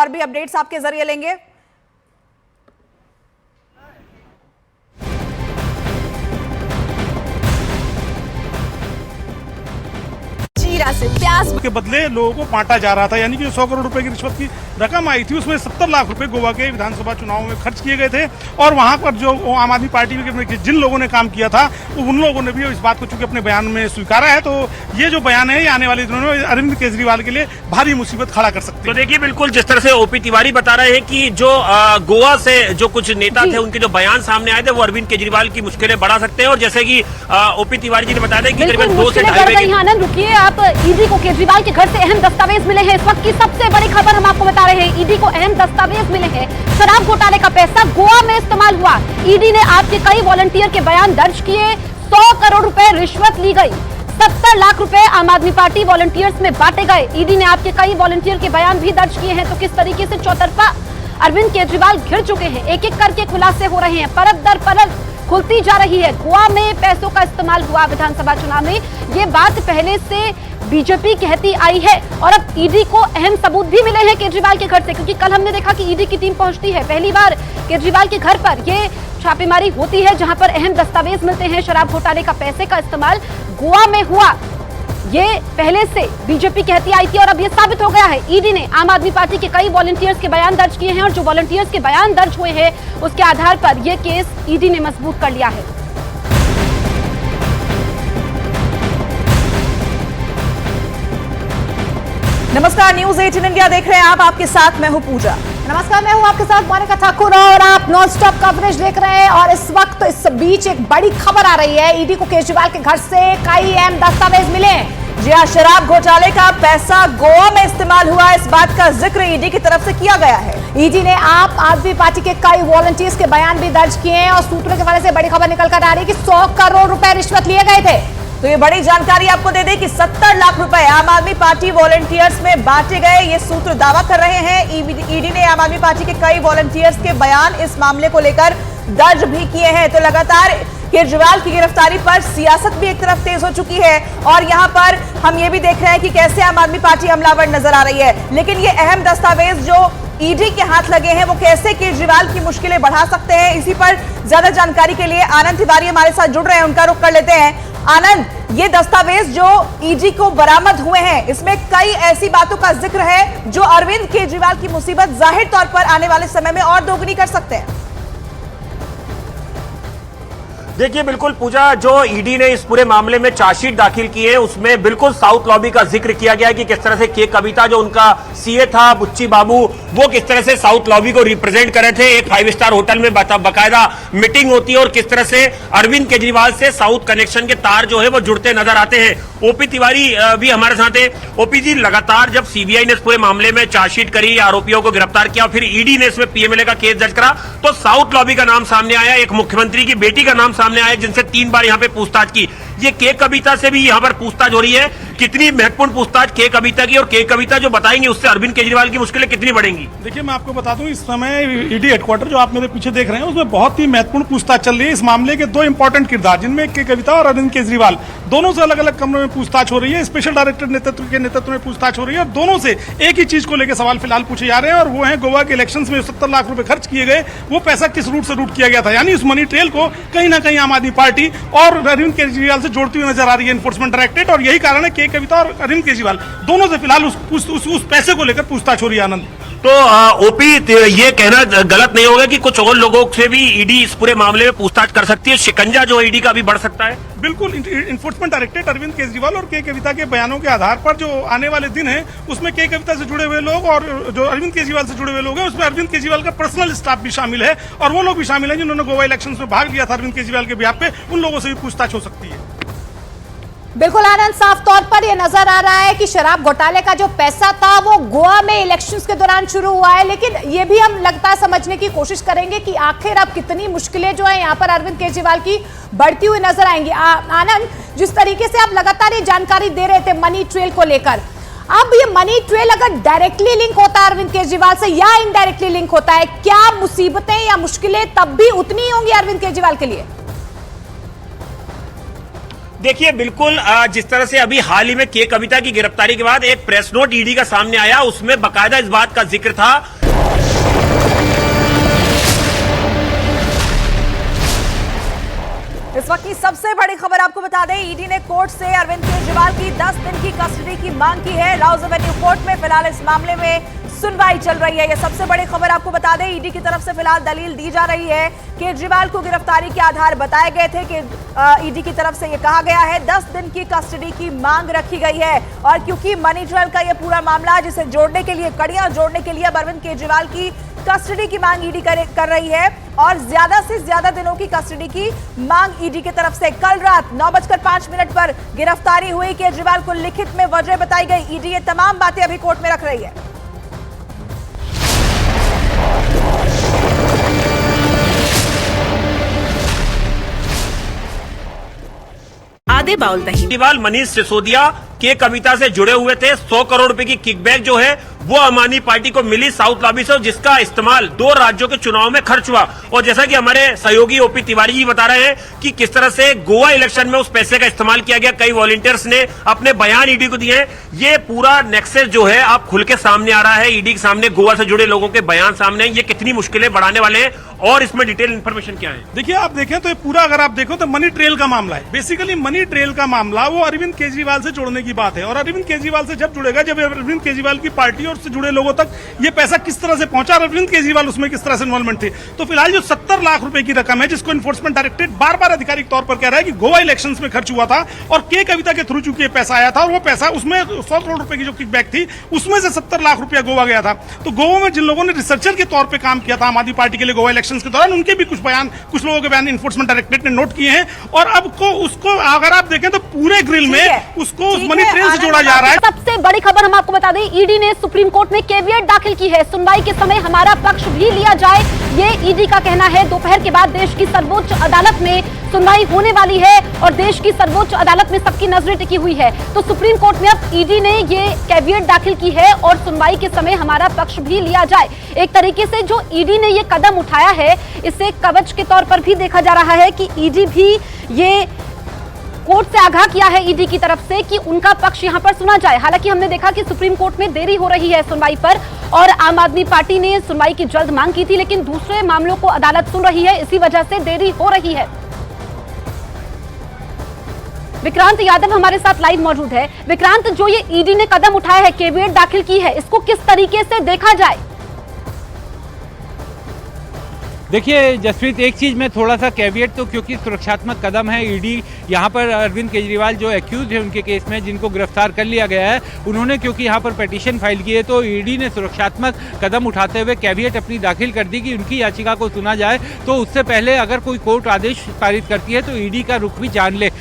और भी अपडेट्स आपके जरिए लेंगे। से प्याज के बदले लोगों को बांटा जा रहा था, यानी कि 100 करोड़ रुपए की रिश्वत की रकम आई थी, उसमें 70 लाख रुपए गोवा के विधानसभा चुनाव में खर्च किए गए थे। और वहां पर जो आम आदमी पार्टी के जिन लोगों ने काम किया था उन लोगों ने भी इस बात को चूंकि अपने बयान में स्वीकारा है, तो ये जो बयान है ये आने वाले दिनों में अरविंद केजरीवाल के लिए भारी मुसीबत खड़ा कर सकते हैं। तो देखिए, बिल्कुल जिस तरह से ओपी तिवारी बता रहे हैं कि जो गोवा से जो कुछ नेता थे उनके जो बयान सामने आए थे वो अरविंद केजरीवाल की मुश्किलें बढ़ा सकते हैं। और जैसे कि ओपी तिवारी जी ने बताया था कि करीबन 2 से 2.5 आनंद रुकिए, आप ईडी को केजरीवाल के घर से अहम दस्तावेज मिले हैं। इस वक्त की सबसे बड़ी खबर हम आपको बता रहे हैं, ईडी को अहम दस्तावेज मिले हैं। शराब घोटाले का पैसा गोवा में इस्तेमाल हुआ। ईडी ने आपके कई वॉलंटियर के बयान दर्ज किए। 100 करोड़ रुपए रिश्वत ली गई। 70 लाख रुपए आम आदमी पार्टी वॉलंटियर्स में बांटे गए। ईडी ने आपके कई वॉलंटियर के बयान भी दर्ज किए हैं। तो किस तरीके से चौतरफा अरविंद केजरीवाल घिर चुके हैं, एक एक करके खुलासे हो रहे हैं, परत दर परत खुलती जा रही है। गोवा में पैसों का इस्तेमाल हुआ विधानसभा चुनाव में, ये बात पहले से बीजेपी कहती आई है और अब ईडी को अहम सबूत भी मिले हैं केजरीवाल के घर से, क्योंकि कल हमने देखा कि ईडी की टीम पहुंचती है। पहली बार केजरीवाल के घर पर ये छापेमारी होती है जहां पर अहम दस्तावेज मिलते हैं। शराब घोटाले का पैसे का इस्तेमाल गोवा में हुआ, ये पहले से बीजेपी कहती आई थी और अब ये साबित हो गया है। ईडी ने आम आदमी पार्टी के कई वॉलंटियर्स के बयान दर्ज किए हैं और जो वॉलंटियर्स के बयान दर्ज हुए हैं उसके आधार पर यह केस ईडी ने मजबूत कर लिया है। नमस्कार, न्यूज 18 इंडिया देख रहे हैं आप, आपके साथ मैं हूं पूजा। नमस्कार, मैं हूं आपके साथ मोनिका ठाकुर और आप नॉन स्टॉप कवरेज देख रहे हैं। और इस वक्त इस बीच एक बड़ी खबर आ रही है, ईडी को केजरीवाल के घर से कई अहम दस्तावेज मिले हैं। जी हां, शराब घोटाले का पैसा गोवा में इस्तेमाल हुआ, इस बात का जिक्र ईडी की तरफ से किया गया है। ईडी ने आप आदमी पार्टी के कई वॉलंटियर्स के बयान भी दर्ज किए हैं और सूत्रों के हवाले से बड़ी खबर निकल कर आ रही है कि 100 करोड़ रुपए रिश्वत लिए गए थे। तो ये बड़ी जानकारी आपको दे दें कि 70 लाख रुपए आम आदमी पार्टी वॉलंटियर्स में बांटे गए, ये सूत्र दावा कर रहे हैं। ईडी ने आम आदमी पार्टी के कई वॉलंटियर्स के बयान इस मामले को लेकर दर्ज भी किए हैं। तो लगातार केजरीवाल की गिरफ्तारी पर सियासत भी एक तरफ तेज हो चुकी है और यहां पर हम ये भी देख रहे हैं कि कैसे आम आदमी पार्टी हमलावर नजर आ रही है। लेकिन ये अहम दस्तावेज जो ईडी के हाथ लगे हैं वो कैसे केजरीवाल की मुश्किलें बढ़ा सकते हैं, इसी पर ज्यादा जानकारी के लिए आनंद तिवारी हमारे साथ जुड़ रहे हैं, उनका रुख कर लेते हैं। आनंद, ये दस्तावेज जो ईडी को बरामद हुए हैं इसमें कई ऐसी बातों का जिक्र है जो अरविंद केजरीवाल की मुसीबत जाहिर तौर पर आने वाले समय में और दोगुनी कर सकते हैं। देखिए, बिल्कुल पूजा, जो ईडी ने इस पूरे मामले में चार्जशीट दाखिल की है उसमें बिल्कुल साउथ लॉबी का जिक्र किया गया है कि किस तरह से के कविता जो उनका सीए था बुच्ची बाबू, वो किस तरह से साउथ लॉबी को रिप्रेजेंट कर रहे थे। एक 5 स्टार होटल में बाकायदा मीटिंग होती है और किस तरह से अरविंद केजरीवाल से साउथ कनेक्शन के तार जो है वो जुड़ते नजर आते हैं। ओपी तिवारी भी हमारे साथ है। ओपी जी, लगातार जब सीबीआई ने इस पूरे मामले में चार्जशीट करी, आरोपियों को गिरफ्तार किया, फिर ईडी ने इसमें पीएमएलए का केस दर्ज करा, तो साउथ लॉबी का नाम सामने आया, एक मुख्यमंत्री की बेटी का नाम सामने आया जिनसे 3 बार यहां पे पूछताछ की। ये के कविता से भी यहां पर पूछताछ हो रही है। कितनी महत्वपूर्ण पूछताछ के कविता की, और के कविता जो बताएंगे उससे अरविंद केजरीवाल की मुश्किलें कितनी बढ़ेंगी? देखिए, मैं आपको बता दूं, इस समय ईडी हेडक्वार्टर जो आप मेरे पीछे देख रहे हैं उसमें बहुत ही महत्वपूर्ण पूछताछ चल रही है। इस मामले के 2 इंपॉर्टेंट किरदार, जिनमें के कविता और अरविंद केजरीवाल, दोनों से अलग अलग कमरों में पूछताछ हो रही है। स्पेशल डायरेक्टर नेतृत्व में पूछताछ हो रही है और दोनों से एक ही चीज को लेकर सवाल फिलहाल पूछे जा रहे हैं और वो है गोवा के इलेक्शंस में 70 लाख रुपए खर्च किए गए, वो पैसा किस रूट से रूट किया गया था। यानी इस मनी ट्रेल को कहीं ना कहीं आम आदमी पार्टी और अरविंद केजरीवाल से जोड़ती हुई नजर आ रही है एनफोर्समेंट डायरेक्टरेट, और यही कारण है के कविता और अरविंद केजरीवाल दोनों से फिलहाल उस पैसे को लेकर पूछताछ हो रही है। आनंद, तो ओपी, ये कहना गलत नहीं होगा कि कुछ और लोगों से भी ईडी इस पूरे मामले में पूछताछ कर सकती है, शिकंजा जो ईडी का भी बढ़ सकता है? बिल्कुल, इन्फोर्समेंट डायरेक्टरेट अरविंद केजरीवाल और के कविता के बयानों के आधार पर जो आने वाले दिन है उसमें के कविता से जुड़े हुए लोग और जो अरविंद केजरीवाल से जुड़े हुए लोग हैं उसमें अरविंद केजरीवाल का पर्सनल स्टाफ भी शामिल है और वो लोग भी शामिल है जिन्होंने गोवा इलेक्शंस में भाग लिया था अरविंद केजरीवाल के बिहाफ पे, उन लोगों से भी पूछताछ हो सकती है। बिल्कुल आनंद, साफ तौर पर यह नजर आ रहा है कि शराब घोटाले का जो पैसा था वो गोवा में इलेक्शंस के दौरान शुरू हुआ है, लेकिन ये भी हम लगता है समझने की कोशिश करेंगे कि आखिर अब कितनी मुश्किलें जो है यहाँ पर अरविंद केजरीवाल की बढ़ती हुई नजर आएंगी। आनंद, जिस तरीके से आप लगातार ये जानकारी दे रहे थे मनी ट्रेल को लेकर, अब ये मनी ट्रेल अगर डायरेक्टली लिंक होता है अरविंद केजरीवाल से या इनडायरेक्टली लिंक होता है, क्या मुसीबतें या मुश्किलें तब भी उतनी ही होंगी अरविंद केजरीवाल के लिए? देखिए, बिल्कुल जिस तरह से अभी हाल ही में के कविता की गिरफ्तारी के बाद एक प्रेस नोट ईडी का सामने आया, उसमें बाकायदा इस बात का जिक्र था इस वक्त की सबसे बड़ी खबर आपको बता दें, ईडी ने कोर्ट से अरविंद केजरीवाल की 10 दिन की कस्टडी की मांग की है। राउज एवेन्यू कोर्ट में फिलहाल इस मामले में सुनवाई चल रही है। यह सबसे बड़ी खबर आपको बता दें, ईडी की तरफ से फिलहाल दलील दी जा रही है। केजरीवाल को गिरफ्तारी के आधार बताए गए थे कि ईडी की तरफ से यह कहा गया है 10 दिन की कस्टडी की मांग रखी गई है। और क्योंकि मनी ट्रेल का यह पूरा मामला, जिसे जोड़ने के लिए, कड़ियां जोड़ने के लिए अब अरविंद केजरीवाल की कस्टडी की मांग ईडी कर रही है और ज्यादा से ज्यादा दिनों की कस्टडी की मांग ईडी की तरफ से। कल रात 9:05 पर गिरफ्तारी हुई। केजरीवाल को लिखित में वजह बताई गई। ईडी ये तमाम बातें अभी कोर्ट में रख रही है। आधे बाउल दही। केजरीवाल मनीष सिसोदिया के कविता से जुड़े हुए थे। 100 करोड़ रुपए की किकबैक जो है वो आम आदमी पार्टी को मिली साउथ लॉबी से, जिसका इस्तेमाल 2 राज्यों के चुनाव में खर्च हुआ। और जैसा कि हमारे सहयोगी ओपी तिवारी जी बता रहे हैं कि किस तरह से गोवा इलेक्शन में उस पैसे का इस्तेमाल किया गया। कई वॉलंटियर्स ने अपने बयान ईडी को दिए हैं। ये पूरा नेक्सस जो है आप खुल के सामने आ रहा है। ईडी के सामने गोवा से जुड़े लोगों के बयान सामने हैं। ये कितनी मुश्किलें बढ़ाने वाले हैं और इसमें डिटेल इन्फॉर्मेशन क्या है? देखिए, आप देखें तो ये पूरा, अगर आप देखो तो मनी ट्रेल का मामला है। बेसिकली मनी ट्रेल का मामला वो अरविंद केजरीवाल से जोड़ने की बात है। और अरविंद केजरीवाल से जब जुड़ेगा, जब अरविंद केजरीवाल की पार्टी और उससे जुड़े लोगों तक ये पैसा किस तरह से पहुंचा, अरविंद केजरीवाल उसमें किस तरह से इन्वॉल्वमेंट थी। तो फिलहाल जो 70 लाख रुपए की रकम है, जिसको इन्फोर्समेंट डायरेक्टरेट बार बार आधिकारिक तौर पर कह रहा है कि गोवा इलेक्शंस में खर्च हुआ था और के कविता के थ्रू चूंकि पैसा आया था और वो पैसा उसमें 100 करोड़ रुपए की जो किकबैक थी उसमें से 70 लाख रुपया गोवा गया था। तो गोवा में जिन लोगों ने रिसर्चर के तौर पर काम किया था आम आदमी पार्टी के लिए गोवा इलेक्शन के दौरान, उनके भी कुछ लोगों के बयान इन्फोर्समेंट डायरेक्टरेट ने नोट किए हैं। और अब उसको अगर आप देखें तो पूरे ग्रिल में उसको उस मनी ट्रेल से जोड़ा जा रहा है। सबसे बड़ी खबर हम आपको बता दें, ईडी ने सुप्रीम कोर्ट में केवियट दाखिल की है। सुनवाई के समय हमारा पक्ष भी लिया जाए, ये ईडी का कहना है। दोपहर के बाद देश की सर्वोच्च अदालत में सुनवाई होने वाली है और देश की सर्वोच्च अदालत में सबकी नजरें टिकी हुई है। तो सुप्रीम कोर्ट में अब ईडी ने ये केवियट दाखिल की है और सुनवाई के समय हमारा पक्ष भी लिया जाए। एक तरीके से जो ईडी ने ये कदम उठाया है, इसे कवच के तौर पर भी देखा जा रहा है कि ईडी भी ये कोर्ट से आगाह किया है ईडी की तरफ से कि उनका पक्ष यहां पर सुना जाए। हालांकि हमने देखा कि सुप्रीम कोर्ट में देरी हो रही है सुनवाई पर और आम आदमी पार्टी ने सुनवाई की जल्द मांग की थी, लेकिन दूसरे मामलों को अदालत सुन रही है, इसी वजह से देरी हो रही है। विक्रांत यादव हमारे साथ लाइव मौजूद है। विक्रांत, जो ये ईडी ने कदम उठाया है, केवियट दाखिल की है, इसको किस तरीके से देखा जाए? देखिए जसप्रीत, एक चीज़ में थोड़ा सा कैवियट, तो क्योंकि सुरक्षात्मक कदम है, ईडी यहाँ पर अरविंद केजरीवाल जो एक्यूज है उनके केस में, जिनको गिरफ्तार कर लिया गया है, उन्होंने क्योंकि यहाँ पर पिटीशन फाइल की है, तो ईडी ने सुरक्षात्मक कदम उठाते हुए कैवियट अपनी दाखिल कर दी कि उनकी याचिका को सुना जाए। तो उससे पहले अगर कोई कोर्ट आदेश पारित करती है तो ईडी का रुख भी जान ले।